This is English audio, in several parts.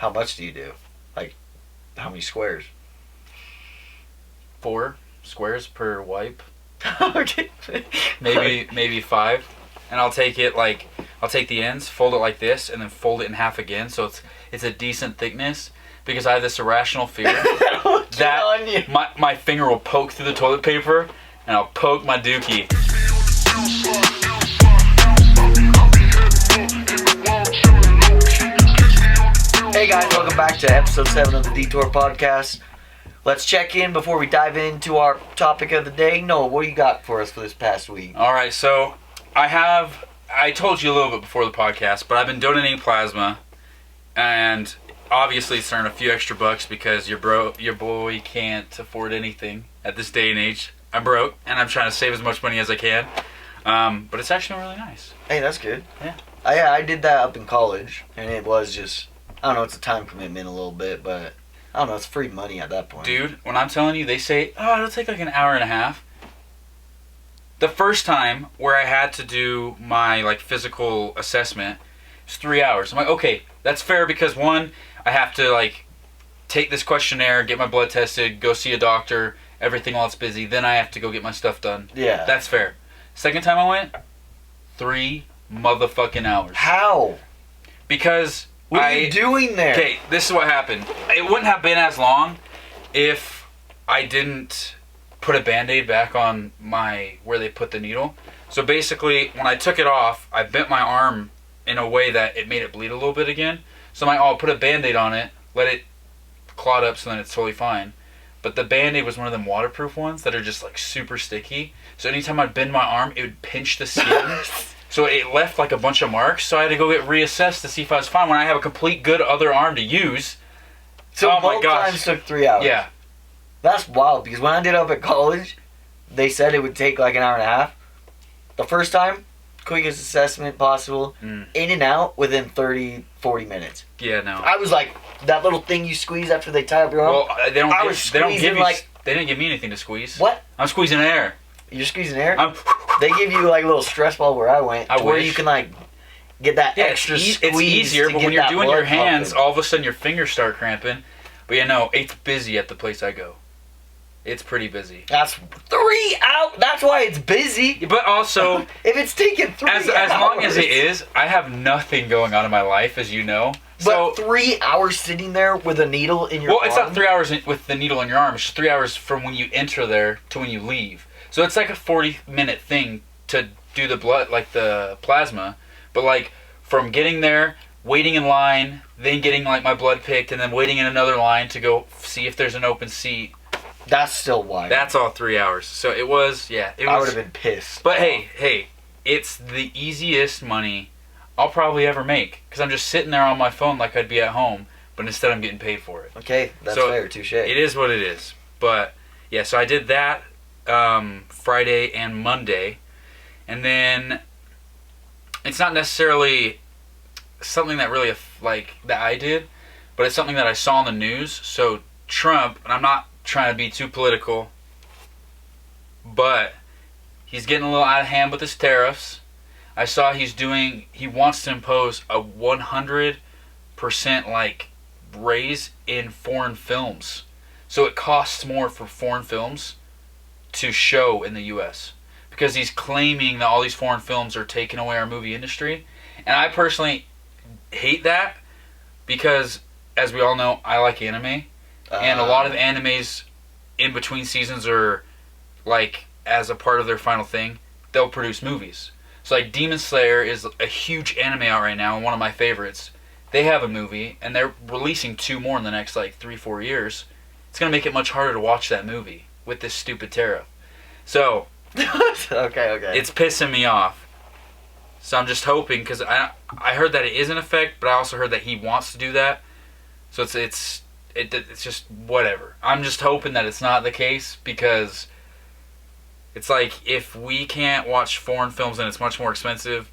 How much do you do? Like, how many squares? 4 squares per wipe. Okay. Maybe 5. And I'll take the ends, fold it like this, and then fold it in half again, so it's a decent thickness. Because I have this irrational fear that my finger will poke through the toilet paper, and I'll poke my dookie. Hey guys, welcome back to episode 7 of the Detour Podcast. Let's check in before we dive into our topic of the day. Noah, what do you got for us for this past week? Alright, so I told you a little bit before the podcast, but I've been donating plasma, and obviously it's earned a few extra bucks because your boy can't afford anything at this day and age. I'm broke, and I'm trying to save as much money as I can. But it's actually really nice. Hey, that's good. Yeah. I did that up in college, and it was just, I don't know, it's a time commitment a little bit, but I don't know, it's free money at that point. Dude, when I'm telling you, they say, it'll take like an hour and a half. The first time where I had to do my physical assessment, it's 3 hours. I'm like, okay, that's fair because one, I have to take this questionnaire, get my blood tested, go see a doctor, everything while it's busy. Then I have to go get my stuff done. Yeah. That's fair. Second time I went, 3 motherfucking hours. How? Because what are you doing there? Okay, this is what happened. It wouldn't have been as long if I didn't put a Band-Aid back on where they put the needle. So basically, when I took it off, I bent my arm in a way that it made it bleed a little bit again. So I'll put a Band-Aid on it, let it clot up so then it's totally fine. But the Band-Aid was one of them waterproof ones that are just super sticky. So anytime I'd bend my arm, it would pinch the skin. So it left a bunch of marks. So I had to go get reassessed to see if I was fine when I have a complete good other arm to use. So oh my both gosh. times took 3 hours? Yeah. That's wild, because when I did up at college, they said it would take an hour and a half. The first time, quickest assessment possible, in and out within 30, 40 minutes. Yeah, no. I was like, that little thing you squeeze after they tie up your arm? Well, they didn't give me anything to squeeze. What? I'm squeezing air. You're squeezing air? They give you a little stress ball where I went, where you can get that extra squeeze. It's easier, but when you're doing your hands, all of a sudden your fingers start cramping. But it's busy at the place I go. It's pretty busy. That's 3 hours. That's why it's busy. But also, if it's taking 3 hours. As long as it is, I have nothing going on in my life, as you know. But 3 hours sitting there with a needle in your arm? Well, it's not 3 hours with the needle in your arm. It's just 3 hours from when you enter there to when you leave. So it's like a 40-minute thing to do the blood, the plasma. But from getting there, waiting in line, then getting my blood picked, and then waiting in another line to go see if there's an open seat. That's still wild. That's all 3 hours. So it was, I would have been pissed. But hey, it's the easiest money I'll probably ever make. Because I'm just sitting there on my phone like I'd be at home, but instead I'm getting paid for it. Okay, that's fair, touche. It is what it is. But, yeah, so I did that Friday and Monday. And then it's not necessarily something that really, that I did, but it's something that I saw on the news. So Trump, and I'm not trying to be too political, but he's getting a little out of hand with his tariffs. I saw he wants to impose a 100% raise in foreign films. So it costs more for foreign films to show in the US because he's claiming that all these foreign films are taking away our movie industry. And I personally hate that because, as we all know, I like anime. And a lot of animes in between seasons are, as a part of their final thing, they'll produce movies. So, Demon Slayer is a huge anime out right now, and one of my favorites. They have a movie, and they're releasing 2 more in the next, 3-4 years. It's going to make it much harder to watch that movie with this stupid tariff. So, okay. It's pissing me off. So, I'm just hoping, because I heard that it is in effect, but I also heard that he wants to do that. So, it's just whatever. I'm just hoping that it's not the case because it's if we can't watch foreign films and it's much more expensive,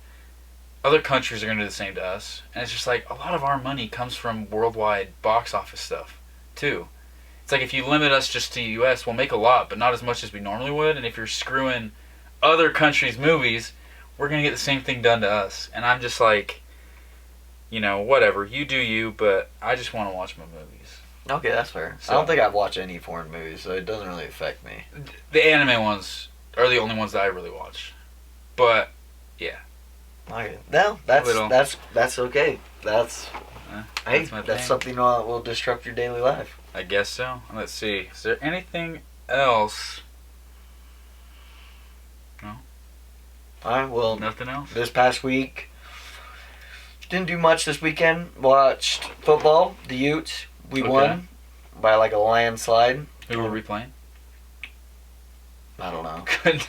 other countries are going to do the same to us. And it's just a lot of our money comes from worldwide box office stuff too. It's if you limit us just to the US, we'll make a lot, but not as much as we normally would. And if you're screwing other countries' movies, we're going to get the same thing done to us. And I'm just whatever. You do you, but I just want to watch my movies. Okay, that's fair. So, I don't think I've watched any foreign movies, so it doesn't really affect me. The anime ones are the only ones that I really watch. But, yeah. Okay. No, that's okay. That's my that's thing. something that will disrupt your daily life. I guess so. Let's see. Is there anything else? No? Alright, well, Nothing else? this past week, didn't do much this weekend. Watched football, the Utes. We won by like a landslide. Who were we playing? I don't know. Couldn't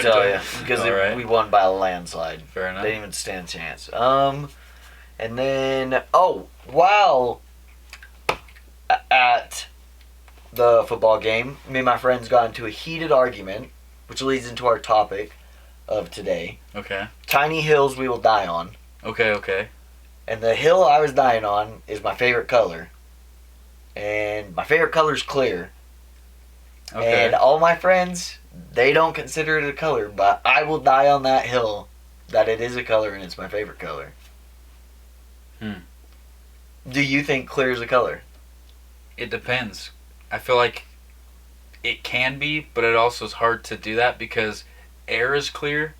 tell you because Alright. we won by a landslide. Fair enough. They didn't even stand a chance. And then while at the football game, me and my friends got into a heated argument, which leads into our topic of today. Okay. Tiny hills we will die on. Okay. And the hill I was dying on is my favorite color. And my favorite color is clear. Okay. And all my friends, they don't consider it a color, but I will die on that hill that it is a color and it's my favorite color. Do you think clear is a color? It depends. I feel like it can be, but it also is hard to do that because air is clear,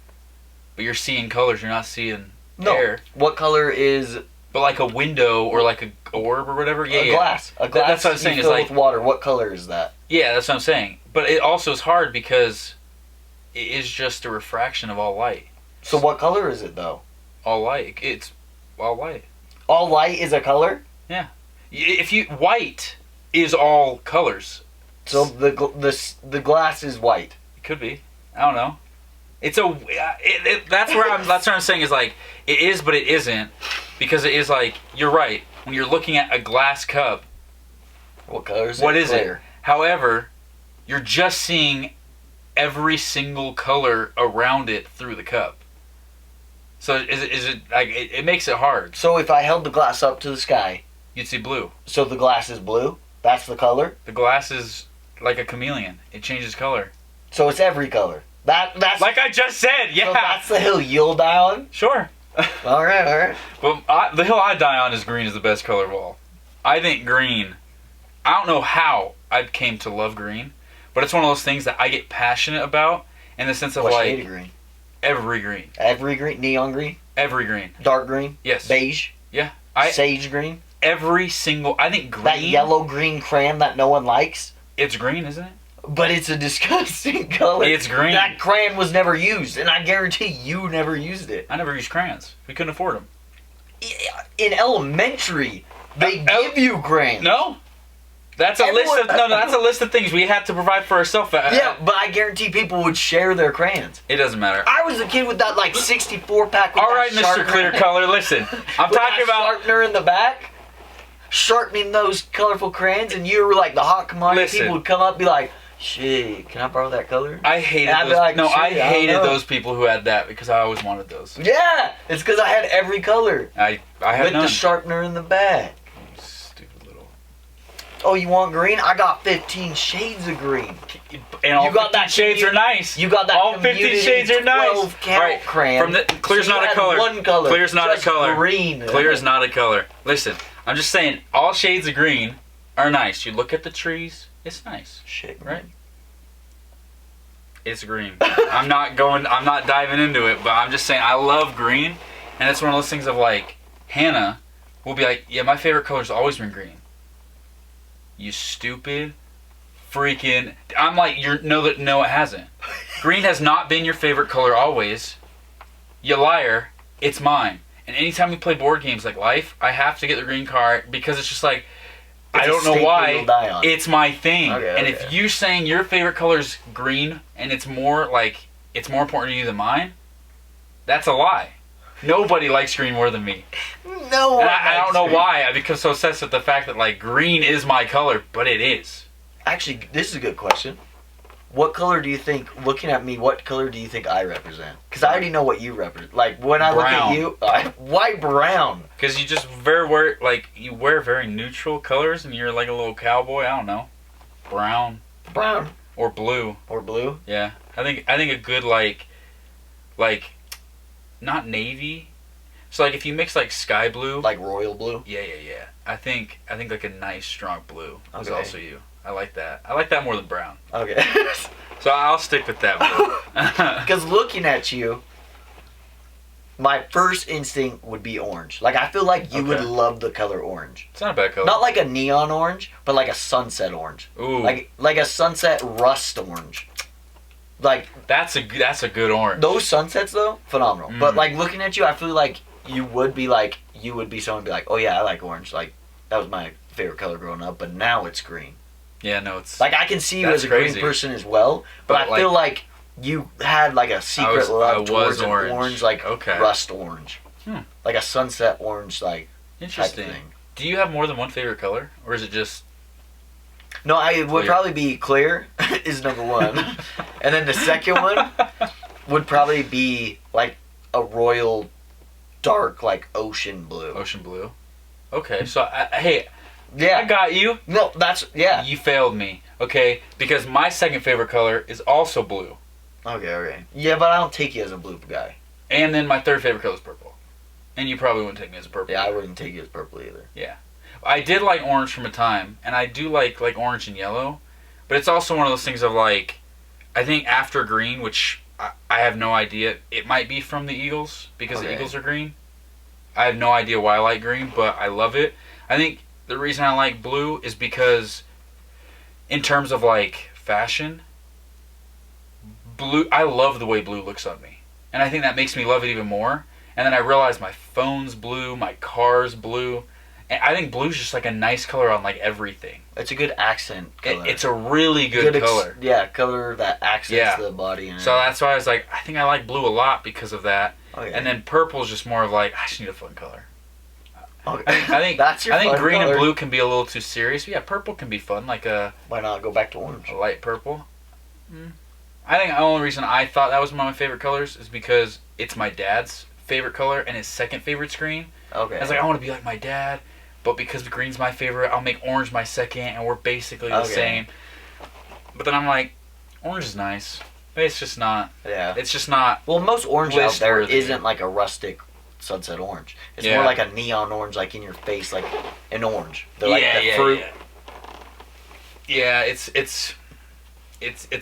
but you're seeing colors, you're not seeing air. What color is But like a window or like a orb or whatever, glass? A glass that's what I'm saying, you is fill like with water. What color is that? Yeah, that's what I'm saying. But it also is hard because it is just a refraction of all light. So what color is it though? All light. It's all light. All light is a color? Yeah. White is all colors. So the glass is white. It could be. I don't know. It's that's what I'm saying is like it is, but it isn't, because it is like you're right. When you're looking at a glass cup, What color is it? what is Clear. it? However, you're just seeing every single color around it through the cup. So is it like it makes it hard. So if I held the glass up to the sky, You'd see blue. so the glass is blue? That's the color? The glass is like a chameleon. It changes color. So it's every color. That's Like I just said, yeah. So that's the hill you'll die on? Sure. Alright. Well, the hill I die on is green is the best color of all. I think green. I don't know how I came to love green, but it's one of those things that I get passionate about in the sense of What like shade of green? every green. Every green? Neon green? Every green. Dark green? Yes. Beige? Yeah. Sage green? Every single. I think green. That yellow green crayon that no one likes? It's green, isn't it? But it's a disgusting color. It's green. That crayon was never used, and I guarantee you never used it. I never used crayons. We couldn't afford them. In elementary, they give you crayons. No. That's a list of that's a list of things we had to provide for ourselves. Yeah, but I guarantee people would share their crayons. It doesn't matter. I was a kid with that like 64 pack. With All right, that Mr. Clear Color, listen. I'm with talking that about sharpener in the back, sharpening those colorful crayons, and you were like the hot commodity. Listen. People would come up and be like, "Shit, can I borrow that color?" I hated And I'd be those. like, No, "Shit, I I don't hated know." those people who had that because I always wanted those. Yeah, it's because I had every color I had with none. the sharpener in the back. Stupid little. Oh, you want green? I got 15 shades of green. And all You got 50 that shades are nice. You got that all 50 community shades are nice. 12 count Right, crayon. from the clear's So you not a had color. One color. Clear's not just a color. Green. Clear is not a color. Listen, I'm just saying, all shades of green are nice. You look at the trees, it's nice. Shit. Right? It's green. I'm not diving into it, but I'm just saying I love green, and it's one of those things of like, Hannah will be like, yeah, my favorite color's always been green. You stupid freaking. I'm like, no, it hasn't. Green has not been your favorite color always. You liar. It's mine. And anytime we play board games like Life, I have to get the green card because it's just like, I don't know why. You'll die on. It's my thing. Okay, and okay. if you saying your favorite color is green and it's more important to you than mine, that's a lie. Nobody likes green more than me. No. And I don't know why I become so obsessed with the fact that like green is my color, but it is. Actually, this is a good question. What color do you think, looking at me, what color do you think I represent? Because I already know what you represent. Like, when I Brown. look at you, why brown? Because you just you wear very neutral colors and you're like a little cowboy. I don't know, brown Brown. or blue. Or blue? Yeah, I think a good like not navy, So like if you mix like sky blue, Like royal blue? yeah. I think like a nice strong blue is Okay. also you. I like that. I like that more than brown. Okay. So I'll stick with that blue. Because looking at you, my first instinct would be orange. Like, I feel like you would Okay. love the color orange. It's not a bad color. Not like a neon orange, but like a sunset orange. Ooh, Like a sunset rust orange. Like, that's a good orange. those sunsets, though, phenomenal. But, Mm. like, looking at you, I feel like you would be someone be like, oh, yeah, I like orange. Like, that was my favorite color growing up, but now it's green. Yeah, no, it's Like, I can see you That's as a crazy. green person as well, but I feel like you had, like, a secret I love was towards an orange. orange, like, Okay. rust orange. Hmm. Like a sunset orange, like, type of interesting. thing. Do you have more than one favorite color, or is it just No, I would Clear. probably be clear is number one. And then the second one would probably be, like, a royal dark, like, ocean blue. ocean blue? Okay, so hey, I Yeah. got you. No, that's, yeah. You failed me. Okay, because my second favorite color is also blue, Okay. Yeah, but I don't take you as a blue guy. and then my third favorite color is purple. And you probably wouldn't take me as purple. Yeah, I wouldn't take you as purple either. I did like orange from a time, and I do like orange and yellow, but it's also one of those things of like, I think after green, which I have no idea, it might be from the Eagles because the Okay. Eagles are green. I have no idea why I like green, but I love it. I think the reason I like blue is because, in terms of like fashion, blue. I love the way blue looks on me, and I think that makes me love it even more. And then I realize my phone's blue, my car's blue. And I think blue's just like a nice color on like everything. It's a good accent color. It's a really good color. Color that accents the body. And So that's why I was like, I think I like blue a lot because of that. okay. And then purple's just more of like, I just need a fun color. okay. I think that's your I think fun green color. and blue can be a little too serious. But yeah, purple can be fun, like a Why not go back to orange? light purple. I think the only reason I thought that was one of my favorite colors is because it's my dad's favorite color and his second favorite screen. Okay. I was like, I want to be like my dad, but because green's my favorite, I'll make orange my second, and we're basically the same. But then I'm like, orange is nice, but it's just not. Yeah. It's just not. Well, most orange out there List-worthy. isn't like a rustic sunset orange. It's Yeah. more like a neon orange, like in your face, like an orange. They're like yeah, the yeah, fruit. yeah. It's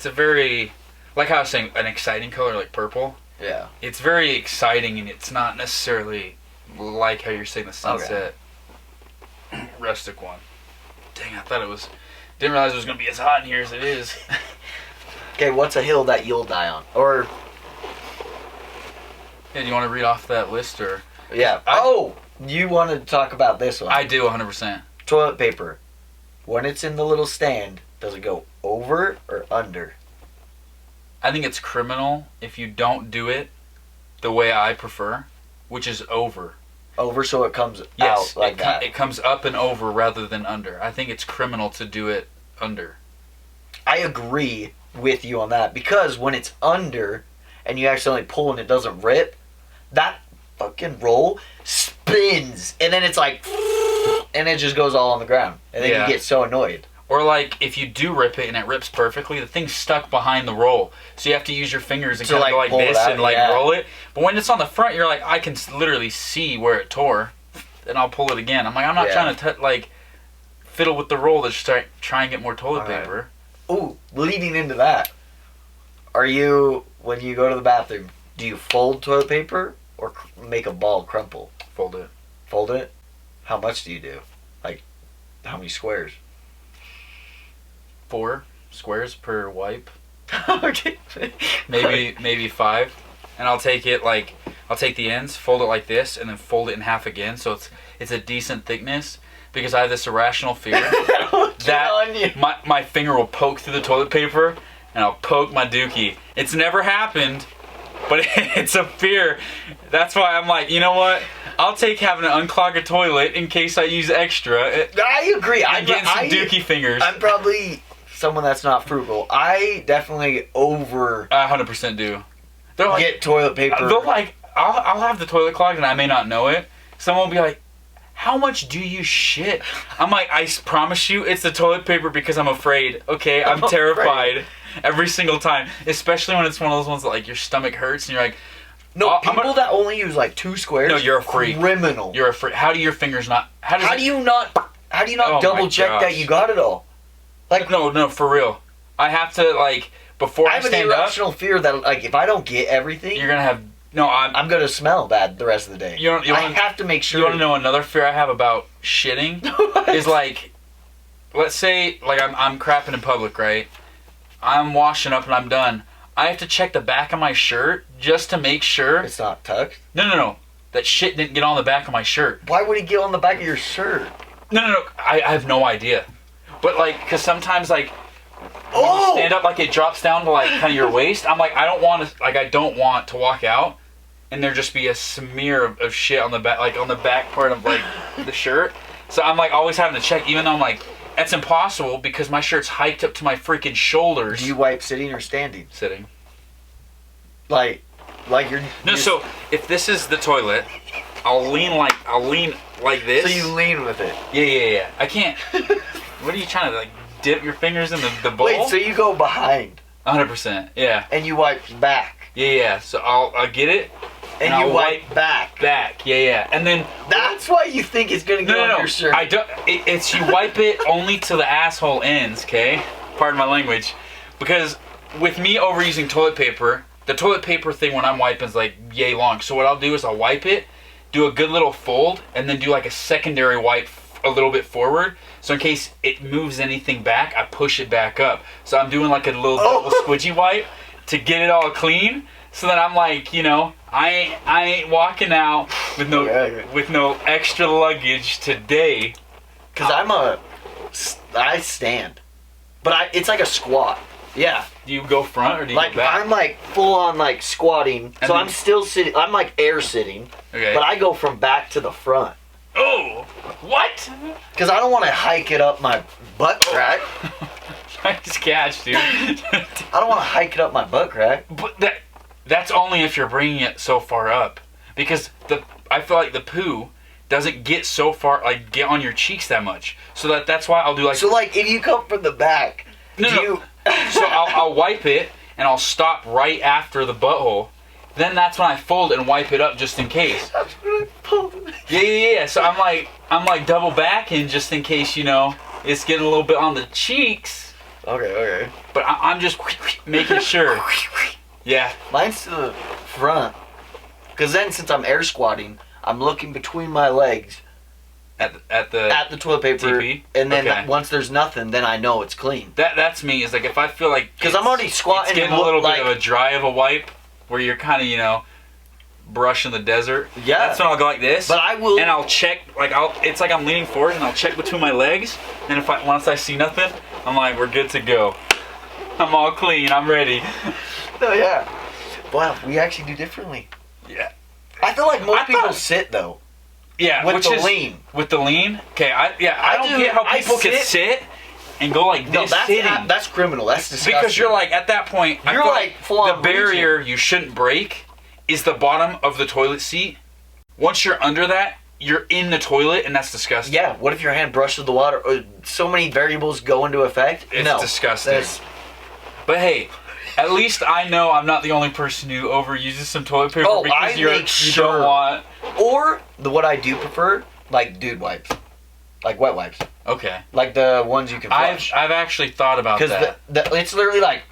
a very, like how I was saying, an exciting color like purple. Yeah. It's very exciting, and it's not necessarily like how you're saying the sunset rustic one. Dang, I thought it was. Didn't realize it was gonna be as hot in here as it is. Okay, what's a hill that you'll die on? Or Yeah, do you want to read off that list or? yeah. You wanted to talk about this one? I do 100%. Toilet paper. When it's in the little stand, does it go over or under? I think it's criminal if you don't do it the way I prefer, which is over. Over, so it comes Yes, out like that. it comes up and over rather than under. I think it's criminal to do it under. I agree with you on that because when it's under and you accidentally pull and it doesn't rip, that fucking roll spins and then it's like and it just goes all on the ground and then Yeah. you get so annoyed. Or like if you do rip it and it rips perfectly, the thing's stuck behind the roll, so you have to use your fingers and To, kind of like, go like pull it this out, and like yeah. roll it. But when it's on the front, you're like, I can literally see where it tore, and I'll pull it again. I'm like, I'm not Yeah. trying to like fiddle with the roll to try and get more toilet Alright. paper. Ooh, leading into that, are you, when you go to the bathroom, do you fold toilet paper or make a ball crumple? Fold it. Fold it? How much do you do? Like, how many squares? 4 squares per wipe. Okay. Maybe 5, and I'll take the ends, fold it like this, and then fold it in half again, so it's a decent thickness, because I have this irrational fear that my finger will poke through the toilet paper and I'll poke my dookie. It's never happened, but it's a fear. That's why I'm like, you know what? I'll take having to unclog a toilet in case I use extra. I agree. I'm getting some dookie fingers. I'm probably someone that's not frugal. I definitely over I 100% do. They're like, get toilet paper. they'll like, I'll have the toilet clogged and I may not know it. Someone will be like, how much do you shit? I'm like, I promise you it's the toilet paper because I'm afraid. Okay, I'm terrified every single time. Especially when it's one of those ones that like your stomach hurts and you're like, No, people that only use like 2 squares. No, you're a freak. Criminal. You're a freak. How do your fingers not? How do you not Oh double check that you got it all? Like no, for real. I have to like before I I have an stand up. irrational fear that like if I don't get everything, You're gonna have I'm gonna smell bad the rest of the day. I have to make sure. You want to know another fear I have about shitting is like, let's say like I'm crapping in public, right? I'm washing up and I'm done. I have to check the back of my shirt just to make sure It's not tucked. No. That shit didn't get on the back of my shirt. Why would it get on the back of your shirt? No. I have no idea. But like, cause sometimes like, when you stand up, like it drops down to like kind of your waist. I'm like, I don't want to walk out and there just be a smear of shit on the back, like on the back part of like the shirt. So I'm like always having to check, even though I'm like, that's impossible because my shirt's hiked up to my freaking shoulders. Do you wipe sitting or standing? Sitting. Like you're. No, so if this is the toilet, I'll lean like this. So you lean with it. Yeah. I can't. What are you trying to like dip your fingers in the bowl? Wait, so you go behind 100%. Yeah. and you wipe back. Yeah. So I'll get it. And I'll you wipe back. Back. Yeah. And then That's why you think it's gonna go on your shirt. I don't. It's you wipe it only to the asshole ends. Okay. Pardon my language. Because with me overusing toilet paper, the toilet paper thing when I'm wiping is like yay long. So what I'll do is I'll wipe it, do a good little fold, and then do like a secondary wipe a little bit forward. So in case it moves anything back, I push it back up. So I'm doing like a little double squidgy wipe to get it all clean. So that I'm like, I ain't walking out with no extra luggage today. Cause I stand, but it's like a squat. Yeah. Do you go front or do you Like go back? I'm like full on like squatting, so I'm still sitting. I'm like air sitting, Okay. but I go from back to the front. Oh, what? Cause I don't want to hike it up my butt crack. Nice catch, dude. I don't want to hike it up my butt crack. But that's only if you're bringing it so far up, because I feel like the poo doesn't get so far, like get on your cheeks that much. So that's why I'll do like. So like if you come from the back, No. So I'll wipe it and I'll stop right after the butthole. Then that's when I fold and wipe it up just in case. Yeah. So I'm like double backing just in case it's getting a little bit on the cheeks. Okay. But I'm just making sure. Yeah. Mine's to the front. Cause then since I'm air squatting, I'm looking between my legs At the toilet paper, TP? and then Okay. once there's nothing, then I know it's clean. That's me. Is like if I feel like Because I'm already squatting. it's getting and a little like, bit of a dry of a wipe where you're kind of brushing the desert. Yeah. That's when I'll go like this. But I will. And I'll check it's like I'm leaning forward and I'll check between my legs. And once I see nothing, I'm like, we're good to go. I'm all clean. I'm ready. No, yeah. Wow, we actually do differently. Yeah. I feel like most people sit though. Yeah. With the lean. With the lean. Okay. I don't get how people can sit and go like this. No, sitting. that's criminal. That's disgusting. Because you're like at that point, I You're feel like full on the barrier you shouldn't break is the bottom of the toilet seat. Once you're under that, you're in the toilet, and that's disgusting. Yeah. What if your hand brushes the water? So many variables go into effect. It's disgusting. But hey, at least I know I'm not the only person who overuses some toilet paper because you don't want. Or what I do prefer, like dude wipes, like wet wipes. Okay. Like the ones you can flush. I've actually thought about that. Because it's literally like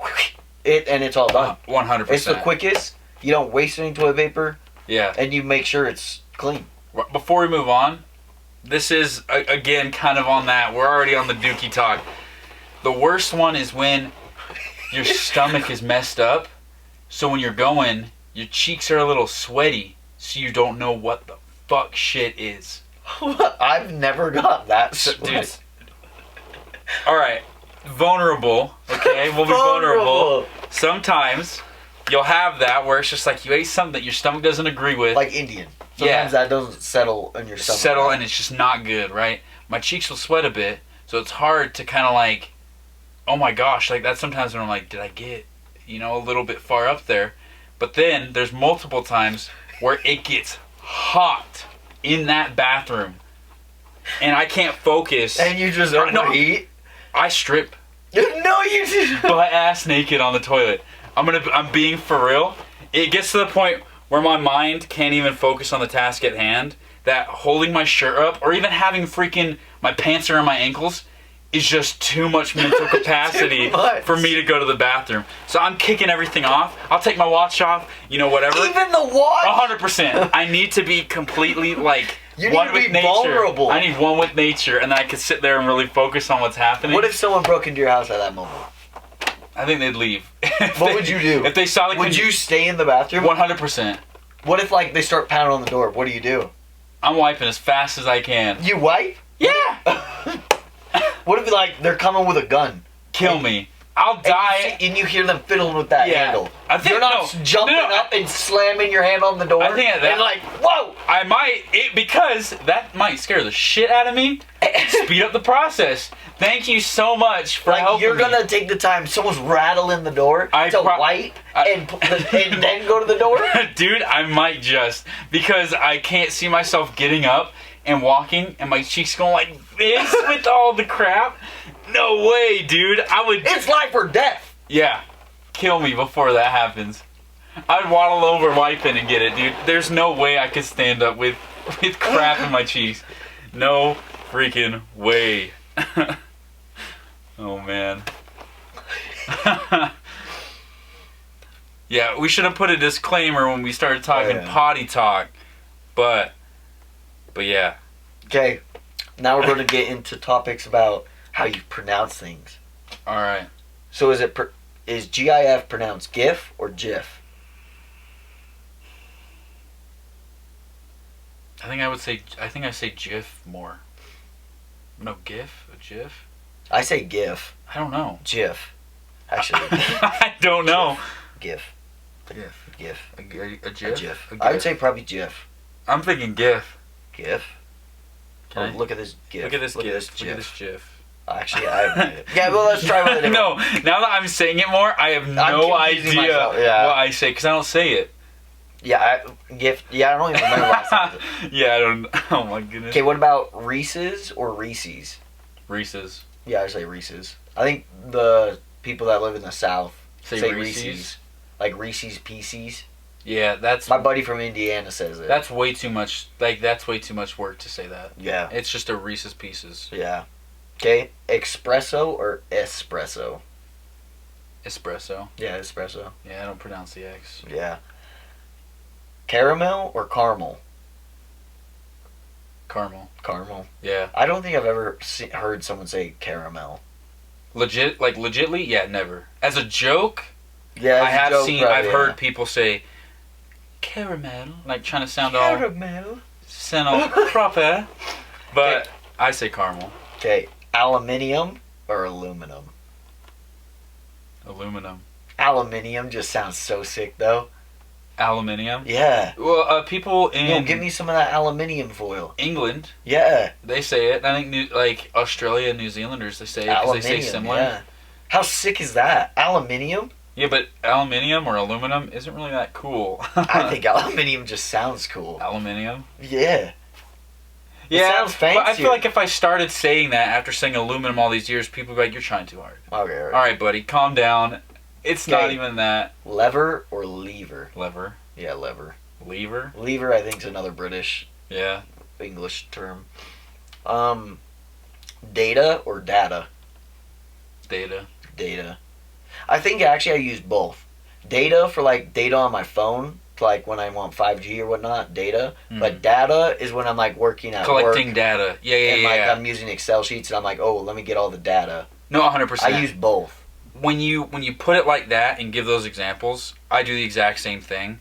and it's all done. 100%. It's the quickest. You don't waste any toilet paper. Yeah. And you make sure it's clean. Before we move on, this is again kind of on that. We're already on the dookie talk. The worst one is when your stomach is messed up. So when you're going, your cheeks are a little sweaty. So you don't know what the fuck shit is. I've never got that. Dude. Alright. Vulnerable. Okay, we'll be vulnerable. Sometimes you'll have that where it's just like you ate something that your stomach doesn't agree with. Like Indian. Sometimes that doesn't settle in your stomach. And it's just not good, right? My cheeks will sweat a bit, so it's hard to kind of like, oh my gosh, like that's sometimes when I'm like, did I get, a little bit far up there? But then there's multiple times where it gets hot in that bathroom, and I can't focus. And you just overheat? I strip. No, you didn't. Butt ass naked on the toilet. I'm being for real. It gets to the point where my mind can't even focus on the task at hand, that holding my shirt up or even having freaking my pants around my ankles is just too much mental capacity for me to go to the bathroom. So I'm kicking everything off. I'll take my watch off, whatever. Even the watch? 100%. I need to be completely like you one need to with be nature. vulnerable. I need one with nature, and then I can sit there and really focus on what's happening. What if someone broke into your house at that moment? I think they'd leave. What would you do? If they saw the would you stay in the bathroom? 100%. What if they start pounding on the door? What do you do? I'm wiping as fast as I can. You wipe? Yeah. What if they're coming with a gun? Kill me. I'll die. And you hear them fiddling with that handle. I think you're not jumping up and slamming your hand on the door. I think that, and whoa! I might, because that might scare the shit out of me. Speed up the process. Thank you so much for helping you're me. gonna take the time. Someone's rattling the door to wipe and then go to the door. Dude, I might just, because I can't see myself getting up and walking, and my cheeks going like this with all the crap. No way, dude. It's life or death. Yeah. Kill me before that happens. I'd waddle over wiping and get it, dude. There's no way I could stand up with crap in my cheeks. No freaking way. Oh, man. Yeah, we should have put a disclaimer when we started talking potty talk. But yeah. Okay. Now we're going to get into topics about how you pronounce things. All right. So is GIF pronounced GIF or GIF? I think I say GIF more. No, GIF? A GIF? I say GIF. I don't know. GIF. Actually. I don't know. GIF. GIF. GIF. A GIF? A GIF. I would say probably GIF. I'm thinking GIF. GIF? Look at this GIF. Look at this GIF. GIF. Look at this GIF. Actually, I haven't made it. Yeah, well, let's try with it. No, now that I'm saying it more, I have no idea what I say, because I don't say it. Yeah, GIF. Yeah, I don't even remember last time. Yeah, I don't. Oh my goodness. Okay, what about Reese's or Reese's? Reese's. Yeah, I say Reese's. I think the people that live in the South say Reese's. Reese's. Like Reese's Pieces. Yeah, that's... My buddy from Indiana says it. That's way too much. That's way too much work to say that. Yeah. It's just a Reese's Pieces. Yeah. Okay, espresso or espresso? Espresso. Yeah, espresso. Yeah, I don't pronounce the X. Yeah. Caramel or caramel? Caramel. Caramel. Yeah. I don't think I've ever heard someone say caramel. Legitly? Yeah, never. As a joke, yeah, I've heard people say caramel, like trying to sound all proper. But okay. I say caramel. Okay, aluminium or aluminum? Aluminum. Aluminium just sounds so sick, though. Aluminium? Yeah. Well, people in... give me some of that aluminium foil. England. Yeah. They say it. I think Australia and New Zealanders, they say it because they say similar. Yeah. How sick is that? Aluminium? Yeah, but aluminium or aluminum isn't really that cool. I think aluminium just sounds cool. Aluminium? Yeah. Yeah, it sounds fancy. But I feel like if I started saying that after saying aluminum all these years, people would be like, you're trying too hard. Okay, all right, buddy, calm down. It's not even that. Lever or lever? Lever. Yeah, lever. Lever? Lever, I think, is another British English term. Data or data? Data. Data. I think actually I use both. Data for data on my phone, when I want 5G or whatnot, data. Mm. But data is when I'm working at collecting work, data. Yeah. I'm using Excel sheets and I'm like, oh, let me get all the data. No, 100%. I use both. When you put it like that and give those examples, I do the exact same thing.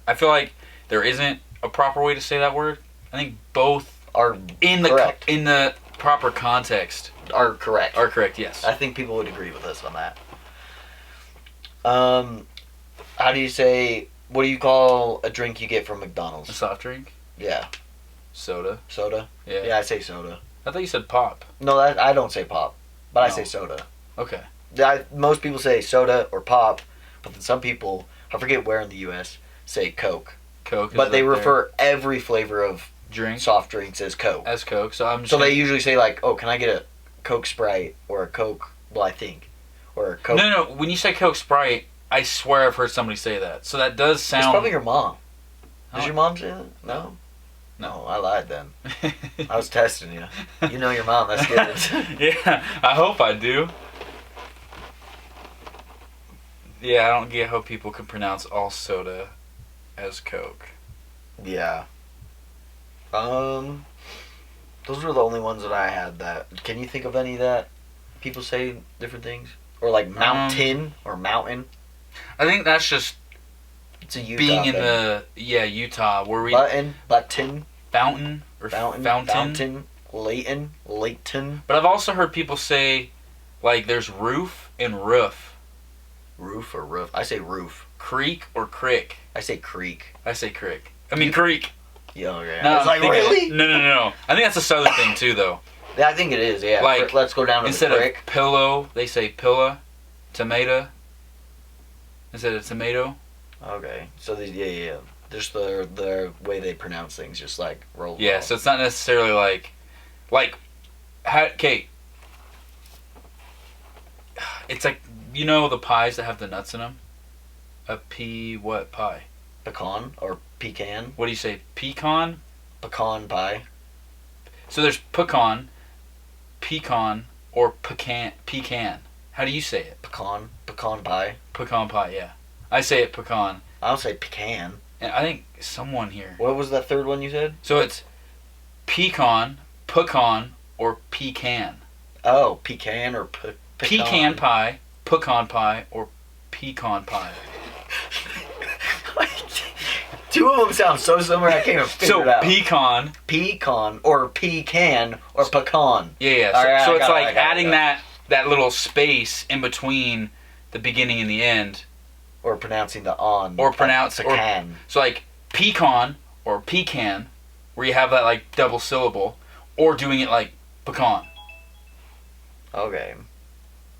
I feel like there isn't a proper way to say that word. I think both are in the proper context are correct. Are correct, yes. I think people would agree with us on that. How do you say? What do you call a drink you get from McDonald's? A soft drink? Yeah. Soda. Soda? Yeah. Yeah, I say soda. I thought you said pop. No, I don't say pop, but I say soda. Okay. Most people say soda or pop, but then some people, I forget where in the U.S., say Coke. Coke. But they refer every flavor of drink, soft drinks as Coke. As Coke. So they usually say oh, can I get a Coke Sprite or a Coke? Well, I think, or a Coke. No. When you say Coke Sprite, I swear I've heard somebody say that. So that does sound. It's probably your mom. Does your mom say that? No? No, I lied then. I was testing you. You know your mom, that's good. Yeah, I hope I do. Yeah, I don't get how people can pronounce all soda as Coke. Yeah. Those were the only ones that I had that. Can you think of any that people say different things? Or like mountain or mountain? I think that's just It's a Utah being in thing. Utah, where we button, fountain or fountain, Layton. But I've also heard people say like there's roof and roof. Roof or roof? I say roof. Creek or crick? I say creek. I say crick. I mean creek. Yeah, okay. No, I was like, really? No. I think that's a southern thing too, though. Yeah, I think it is. Yeah. Like, let's go down to instead the creek. of pillow, they say pilla, tomato. Instead of tomato. Okay. So yeah. Just the way they pronounce things, just like roll. Yeah. So it's not necessarily like, okay. It's like, you know the pies that have the nuts in them? What pie? Pecan or pecan? What do you say? Pecan? Pecan pie. So there's pecan, or pecan. How do you say it? Pecan pie. Pecan pie, yeah. I say it pecan. I don't say pecan. And I think someone here. What was that third one you said? So it's pecan, or pecan. Oh, pecan or pecan. Pecan pie, pecan pie, or pecan pie. Two of them sound so similar I can't even figure it out. So pecan or pecan or pecan. Yeah. So it's like adding that little space in between the beginning and the end. Or pronouncing the on. Or pronounce pecan. So like pecan or pecan, where you have that like double syllable, or doing it like pecan. Okay.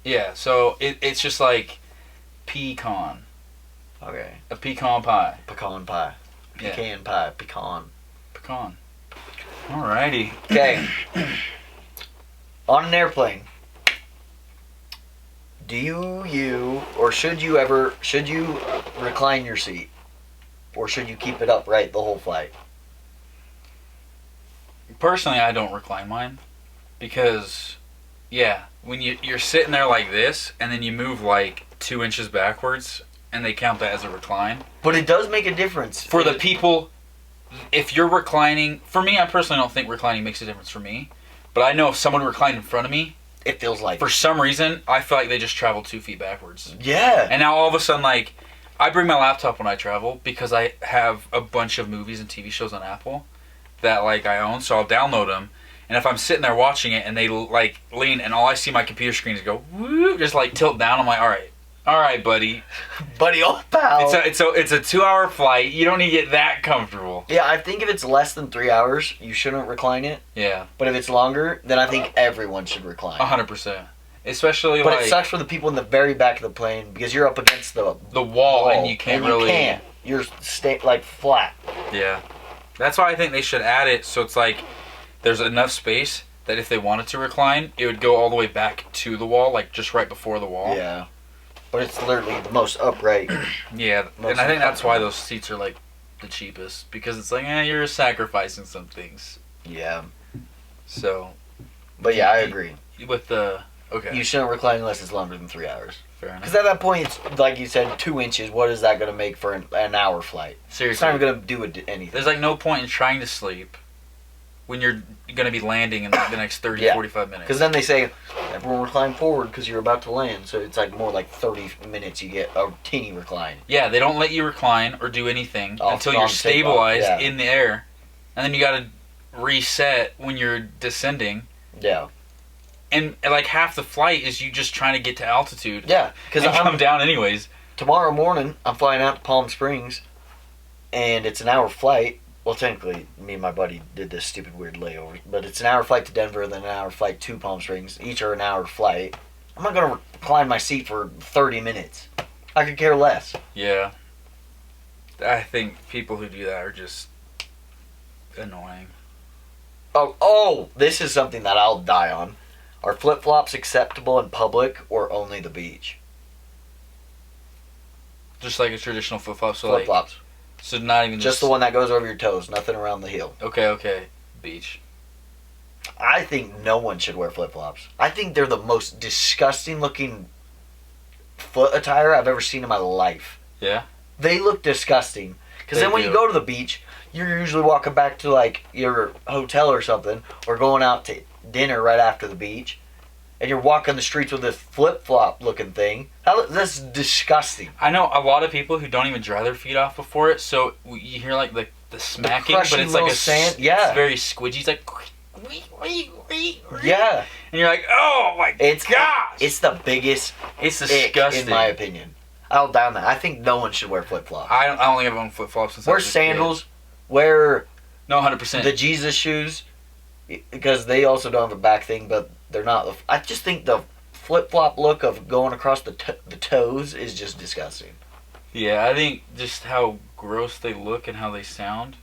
Yeah. So it's just like pecan. Okay. A pecan pie. Pecan pie. Pecan pie. Pecan. Pecan. Alrighty. Okay. On an airplane, do you or should you recline your seat? Or should you keep it upright the whole flight? Personally, I don't recline mine. Because, when you're sitting there like this, and then you move like 2 inches backwards, and they count that as a recline. But it does make a difference. For the people, if you're reclining, for me, I personally don't think reclining makes a difference for me. But I know if someone reclined in front of me, it feels like for some reason, I feel like they just traveled 2 feet backwards. Yeah. And now all of a sudden, like, I bring my laptop when I travel because I have a bunch of movies and TV shows on Apple that, like, I own, so I'll download them. And if I'm sitting there watching it and they, like, lean and all I see my computer screen is go, woo, just, like, tilt down, I'm like, all right, buddy. Buddy, old pal. It's a 2-hour flight. You don't need to get that comfortable. Yeah, I think if it's less than 3 hours, you shouldn't recline it. Yeah. But if it's longer, then I think everyone should recline. 100%. Especially but it sucks for the people in the very back of the plane because you're up against the wall and you can't really. You can't. You're like flat. Yeah. That's why I think they should add it so it's like there's enough space that if they wanted to recline, it would go all the way back to the wall, like just right before the wall. Yeah. But it's literally the most upright. Yeah, and I think that's why those seats are like the cheapest because it's like, you're sacrificing some things. Yeah. So. But yeah, I agree. With the okay. You shouldn't recline unless it's longer than 3 hours. Fair enough. Because at that point, it's like you said, 2 inches. What is that going to make for an hour flight? Seriously, it's not even going to do anything. There's like no point in trying to sleep when you're going to be landing in like the next 45 minutes. Because then they say, everyone recline forward because you're about to land. So it's like more like 30 minutes you get a teeny recline. Yeah, they don't let you recline or do anything until you're stabilized in the air. And then you got to reset when you're descending. Yeah. And like half the flight is you just trying to get to altitude. Yeah. Because I'm come down anyways. Tomorrow morning, I'm flying out to Palm Springs. And it's an hour flight. Well, technically, me and my buddy did this stupid weird layover. But it's an hour flight to Denver, then an hour flight to Palm Springs. Each are an hour flight. I'm not going to recline my seat for 30 minutes. I could care less. Yeah. I think people who do that are just annoying. Oh, this is something that I'll die on. Are flip-flops acceptable in public or only the beach? Just like a traditional flip-flop. So flip-flops. So not even just the one that goes over your toes, nothing around the heel. Okay. Beach. I think no one should wear flip-flops. I think they're the most disgusting looking foot attire I've ever seen in my life. Yeah? They look disgusting. Because then when you go to the beach, you're usually walking back to like your hotel or something, or going out to dinner right after the beach, and you're walking the streets with this flip-flop looking thing. That's disgusting. I know a lot of people who don't even dry their feet off before it, so you hear like the smacking, but it's like sand. Yeah. It's very squidgy. It's like... Yeah. And you're like, oh my gosh! It's the biggest It's disgusting. in my opinion. I'll down that. I think no one should wear flip-flops. I don't think I've owned flip-flops since I Wear was a kid. sandals. Wear... No, 100%. The Jesus shoes, because they also don't have a back thing, but they're not. I just think the flip-flop look of going across the toes is just disgusting. Yeah, I think just how gross they look and how they sound.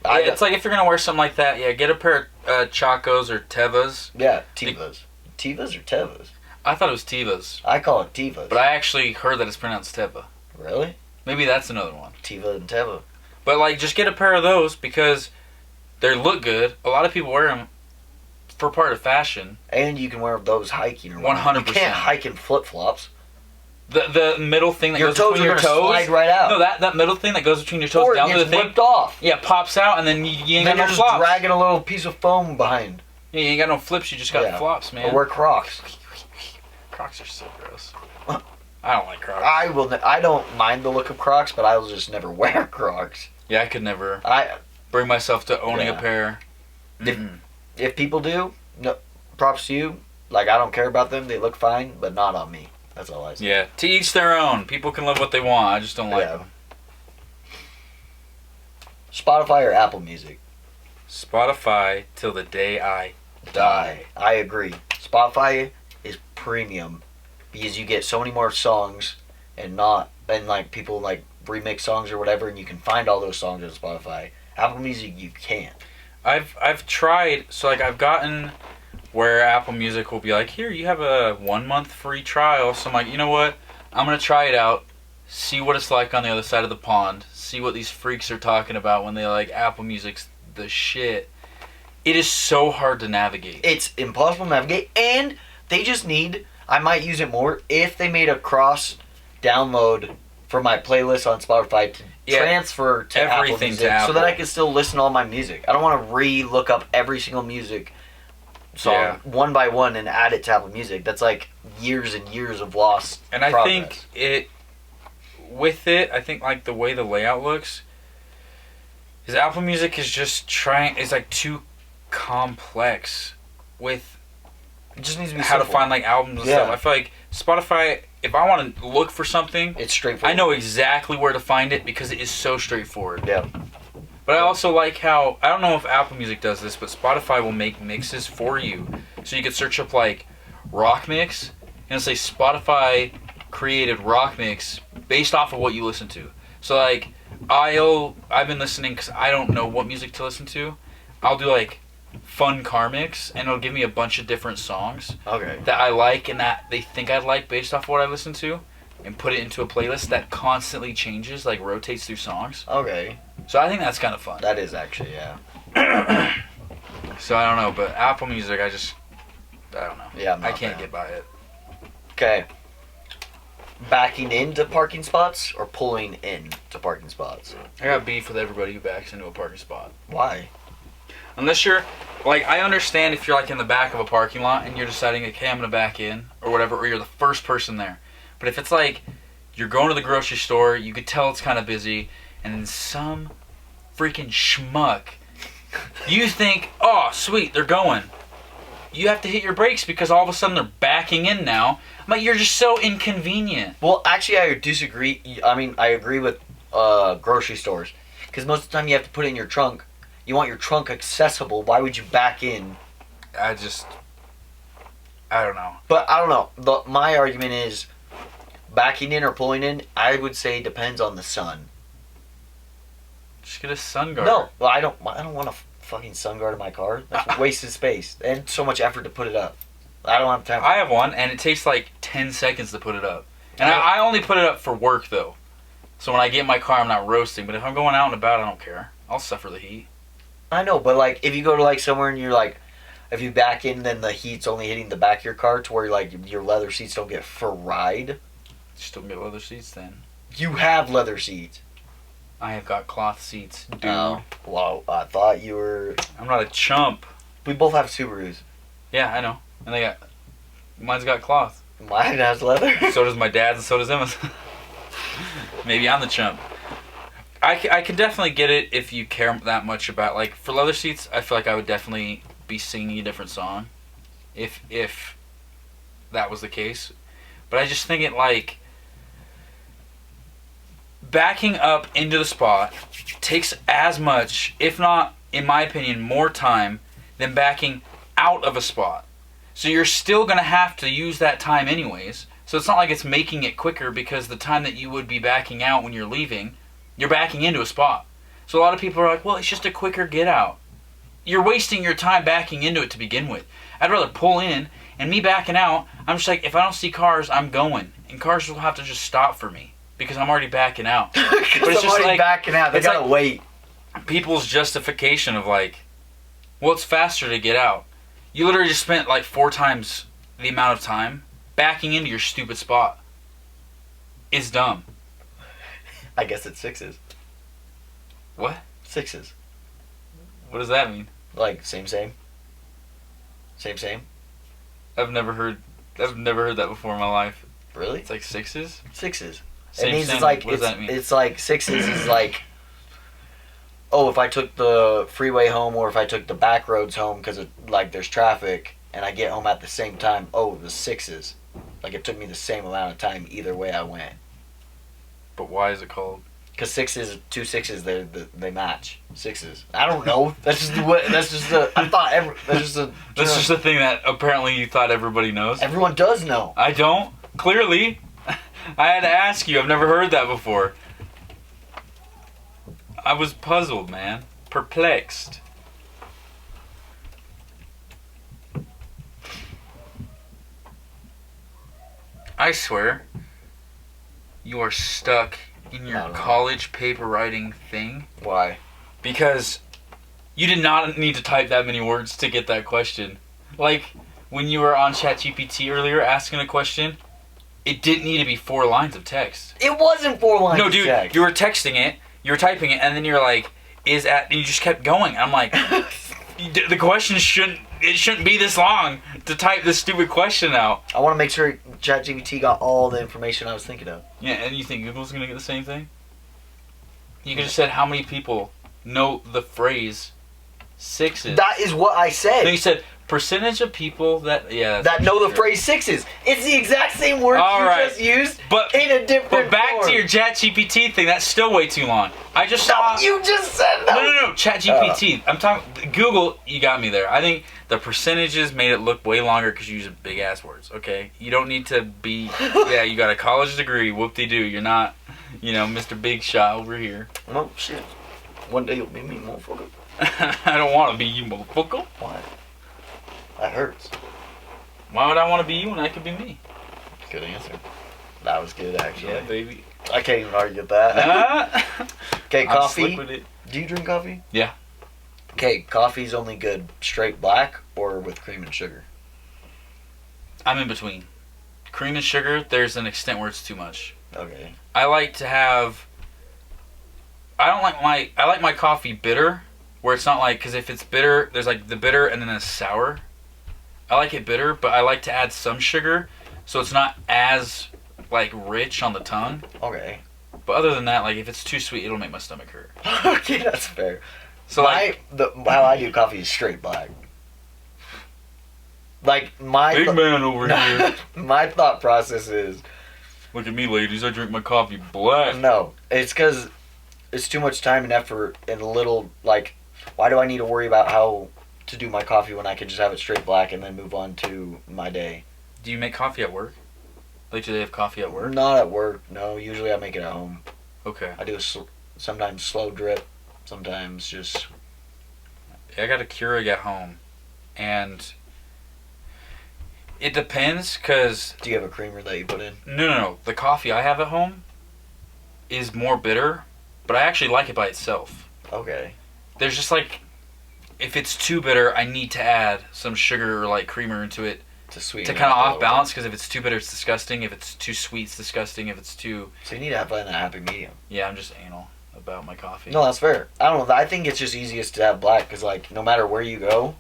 It's like if you're going to wear something like that, get a pair of Chacos or Tevas. Yeah, Tevas. Tevas or Tevas? I thought it was Tevas. I call it Tevas. But I actually heard that it's pronounced Teva. Really? Maybe that's another one. Teva and Teva. But like, just get a pair of those because they look good. A lot of people wear them for part of fashion. And you can wear those hiking or 100%. You can't hike in flip-flops. The middle thing that your goes between your toes slide right out. No, that middle thing that goes between your toes down to the thing. Ripped off. Yeah, pops out, and then you ain't got no just flops. Dragging a little piece of foam behind. Yeah, you ain't got no flips. You just got flops, man. Or wear Crocs. Crocs are so gross. I don't like Crocs. I don't mind the look of Crocs, but I will just never wear Crocs. Yeah, I could never I bring myself to owning a pair. If people do, no, props to you. Like, I don't care about them. They look fine, but not on me. That's all I say. Yeah, to each their own. People can love what they want. I just don't like them. Spotify or Apple Music? Spotify till the day I die. I agree. Spotify is premium because you get so many more songs and like people like remix songs or whatever, and you can find all those songs on Spotify. Apple Music, you can't. I've tried, so like I've gotten where Apple Music will be like, here, you have a 1 month free trial. So I'm like, you know what? I'm going to try it out, see what it's like on the other side of the pond, see what these freaks are talking about when they like Apple Music's the shit. It is so hard to navigate. It's impossible to navigate, and they just need, I might use it more, if they made a cross download for my playlist on Spotify to transfer to everything Apple Music to Apple. so that I can still listen to all my music. I don't want to re-look up every single music song one by one and add it to Apple Music. That's like years and years of lost progress. I think I think like the way the layout looks is Apple Music is just is like too complex with it just needs to be how simple. to find like albums and stuff. I feel like Spotify, if I want to look for something, it's straightforward. I know exactly where to find it because it is so straightforward. Yeah. But I also like how, I don't know if Apple Music does this, but Spotify will make mixes for you. So you could search up like rock mix and it'll say Spotify created rock mix based off of what you listen to. So like I've been listening because I don't know what music to listen to. I'll do like fun car mix and it'll give me a bunch of different songs that I like and that they think I'd like based off of what I listen to, and put it into a playlist that constantly changes, like rotates through songs. Okay. So I think that's kind of fun. That is actually, yeah. So I don't know, but Apple Music, I don't know. Yeah, I can't get by it. Okay. Backing into parking spots or pulling into parking spots? I got beef with everybody who backs into a parking spot. Why? Unless you're, like, I understand if you're like in the back of a parking lot and you're deciding, okay, I'm going to back in or whatever, or you're the first person there. But if it's like you're going to the grocery store, you could tell it's kind of busy, and then some freaking schmuck, you think, oh, sweet, they're going. You have to hit your brakes because all of a sudden they're backing in now. I'm like, you're just so inconvenient. Well, actually, I disagree. I mean, I agree with grocery stores. Because most of the time you have to put it in your trunk. You want your trunk accessible. Why would you back in? I don't know. But I don't know. My argument is backing in or pulling in, I would say depends on the sun. Just get a sun guard. No, well, I don't want a fucking sun guard in my car. That's wasted space and so much effort to put it up. I don't have time. I have one, and it takes like 10 seconds to put it up. And I only put it up for work, though. So when I get in my car, I'm not roasting. But if I'm going out and about, I don't care. I'll suffer the heat. I know, but like if you go to like somewhere and you're like, if you back in, then the heat's only hitting the back of your car to where like your leather seats don't get fried. Just don't get leather seats then. You have leather seats. I have got cloth seats, dude. Oh, wow, I thought you were. I'm not a chump. We both have Subarus. Yeah, I know. And mine's got cloth. Mine has leather. So does my dad's and so does Emma's. Maybe I'm the chump. I can definitely get it if you care that much about, like, for leather seats, I feel like I would definitely be singing a different song if that was the case. But I just think it, like, backing up into the spot takes as much, if not, in my opinion, more time than backing out of a spot. So you're still going to have to use that time anyways. So it's not like it's making it quicker because the time that you would be backing out when you're leaving, you're backing into a spot. So a lot of people are like, well, it's just a quicker get out. You're wasting your time backing into it to begin with. I'd rather pull in, and me backing out, I'm just like, if I don't see cars, I'm going. And cars will have to just stop for me because I'm already backing out. But it's just like backing out. They gotta wait. People's justification of like, well, it's faster to get out. You literally just spent like 4 times the amount of time backing into your stupid spot. It's dumb. I guess it's 6s. What? 6s. What does that mean? Like same. I've never heard that before in my life. Really? It's like 6s? 6s. Same, it means same. it's like what does that mean? It's like 6s is like, oh, if I took the freeway home or if I took the back roads home because like there's traffic and I get home at the same time, oh, the 6s. Like it took me the same amount of time either way I went. But why is it called? Because 6s, 2 6s, they match. 6s. I don't know. That's just the. I thought that's just the thing that apparently you thought everybody knows. Everyone does know. I don't. Clearly, I had to ask you. I've never heard that before. I was puzzled, man. Perplexed. I swear, you are stuck in your college paper writing thing. Why? Because you did not need to type that many words to get that question. Like, when you were on ChatGPT earlier asking a question, it didn't need to be 4 lines of text. It wasn't 4 lines of text. No, dude, you were texting it, you were typing it, and then you're like, and you just kept going. I'm like, the question shouldn't be this long to type this stupid question out. I want to make sure ChatGPT got all the information I was thinking of. Yeah, and you think Google's going to get the same thing? You could have said how many people know the phrase 6s. That is what I said. Then you said percentage of people that know the phrase 6s. It's the exact same word just used, but in a different But back form. to your ChatGPT thing, that's still way too long. I just saw. You just said that. No. ChatGPT. I'm talking Google. You got me there. I think the percentages made it look way longer because you use big ass words. Okay, you don't need to be. Yeah, you got a college degree. Whoop-de-doo. You're not, Mr. Big Shot over here. No shit. One day you'll be me, motherfucker. I don't want to be you, motherfucker. Why? That hurts. Why would I want to be you when I could be me? Good answer. That was good, actually. Yeah, baby. I can't even argue with that. Okay, I'm coffee. slick with it. Do you drink coffee? Yeah. Okay, coffee's only good straight black or with cream and sugar? I'm in between. Cream and sugar, there's an extent where it's too much. Okay. I like to have... I like my coffee bitter, where it's not like... Because if it's bitter, there's like the bitter and then a sour. I like it bitter, but I like to add some sugar, so it's not as, like, rich on the tongue. Okay. But other than that, like, if it's too sweet, it'll make my stomach hurt. Okay, that's fair. So, how I do coffee is straight black. Like, Big man over here. My thought process is... Look at me, ladies. I drink my coffee black. No, it's because it's too much time and effort and a little, like... Why do I need to worry about how to do my coffee when I can just have it straight black and then move on to my day? Do you make coffee at work? Like, do they have coffee at work? Not at work, no. Usually I make it at home. Okay. I do sometimes slow drip, sometimes just... I got a Keurig at home, and it depends, because... Do you have a creamer that you put in? No. The coffee I have at home, is more bitter, but I actually like it by itself. Okay. There's just like, if it's too bitter, I need to add some sugar or like creamer into it To sweeten to kind of it up a off little balance, because if it's too bitter, it's disgusting. If it's too sweet, it's disgusting. If it's too... bit. So you need to find that happy medium. Yeah, I'm just anal about my coffee. No, that's fair. I don't know. I think it's just easiest to have black because, like, no matter where you go,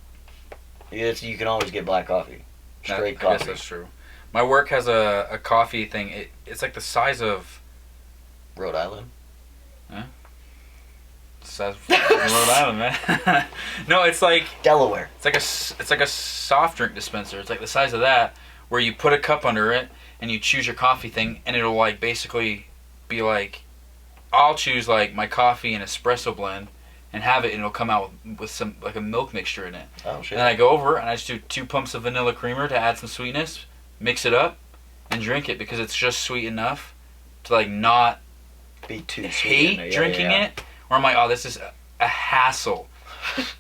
you can always get black coffee. Straight coffee. I guess that's true. My work has a coffee thing. It's like the size of... Rhode Island? The size of Rhode Island, man. No, it's like... Delaware. It's like a soft drink dispenser. It's like the size of that, where you put a cup under it, and you choose your coffee thing, and it'll, like, basically be like... I'll choose, like, my coffee and espresso blend, and have it, and it'll come out with some, like, a milk mixture in it. Oh, shit. And then I go over, and I just do 2 pumps of vanilla creamer to add some sweetness, mix it up, and drink it, because it's just sweet enough to, like, not Be too sweet. hate drinking it, or I'm like, oh, this is a hassle.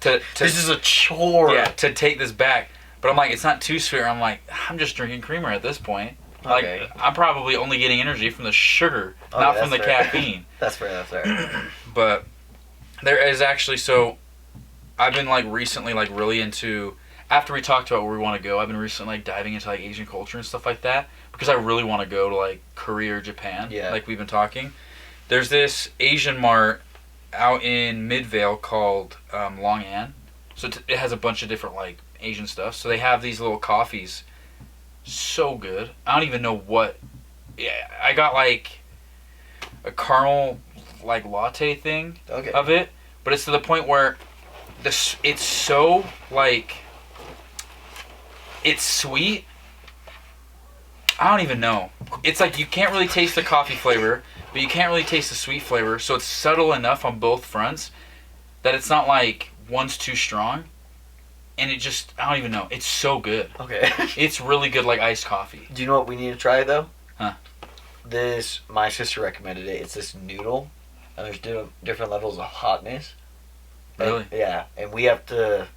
to This is a chore. Yeah, to take this back. But I'm like, it's not too sweet, or I'm like, I'm just drinking creamer at this point. Okay. Like, I'm probably only getting energy from the sugar, Okay, not from the that's fair. caffeine. That's fair. But there is actually, so I've been like recently like really into, after we talked about where we want to go, I've been recently like diving into like Asian culture and stuff like that, because I really want to go to like Korea or Japan. Yeah. Like we've been talking. There's this Asian mart out in Midvale called Long An. So it has a bunch of different like Asian stuff. So they have these little coffees. So good. I don't even know what. Yeah, I got like a caramel like latte thing Okay. of it, but it's to the point where it's so like it's sweet. I don't even know. It's like you can't really taste the coffee flavor, but you can't really taste the sweet flavor. So it's subtle enough on both fronts that it's not like one's too strong. And it just, I don't even know. It's so good. Okay. It's really good, like iced coffee. Do you know what we need to try though? Huh. My sister recommended it. It's this noodle, and there's different levels of hotness. Really? And, yeah, and we have to,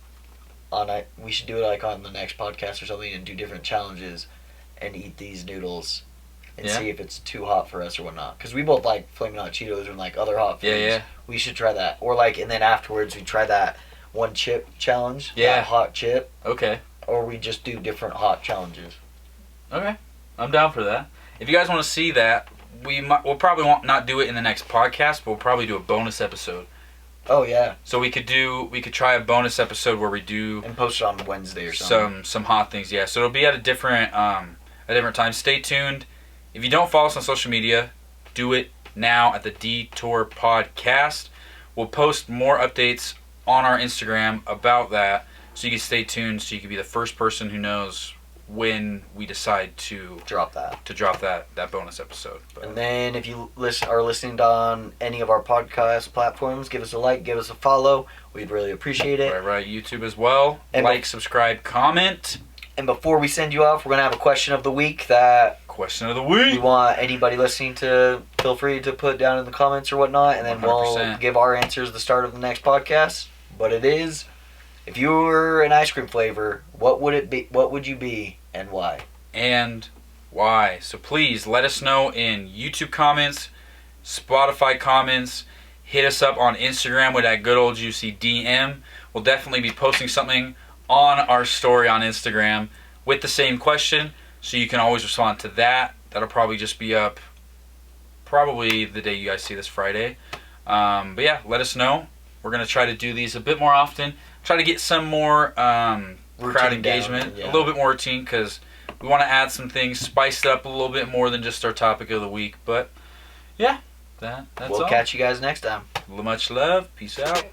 we should do it like on the next podcast or something, and do different challenges, and eat these noodles, and Yeah. see if it's too hot for us or whatnot. Because we both like Flamin' Hot Cheetos and like other hot foods. Yeah. We should try that, or like, and then afterwards we try that one chip challenge. Yeah. That hot chip. Okay. Or we just do different hot challenges. Okay. I'm down for that. If you guys want to see that, we'll probably not do it in the next podcast, but we'll probably do a bonus episode. Oh yeah. So we could try a bonus episode where we do And post it on Wednesday or something. some hot things. Yeah. So it'll be at a different time. Stay tuned. If you don't follow us on social media, do it now at the Detour Podcast. We'll post more updates on our Instagram about that, so you can stay tuned, so you can be the first person who knows when we decide to Drop that. drop that bonus episode. But And then if you are listening on any of our podcast platforms, give us a like, give us a follow. We'd really appreciate it. right, YouTube as well. And like, subscribe, comment. And before we send you off, we're going to have a question of the week that Question of the we week. want anybody listening to feel free to put down in the comments or whatnot, and then we'll 100%. give our answers at the start of the next podcast. But it is, if you were an ice cream flavor, what would it be? What would you be, and why? And why? So please let us know in YouTube comments, Spotify comments. Hit us up on Instagram with that good old juicy DM. We'll definitely be posting something on our story on Instagram with the same question, so you can always respond to that. That'll probably just be up probably the day you guys see this, Friday. But yeah, let us know. We're going to try to do these a bit more often. Try to get some more crowd engagement, yeah. a little bit more routine, because we want to add some things, spice it up a little bit more than just our topic of the week. But yeah, that's all. We'll catch you guys next time. Much love. Peace out.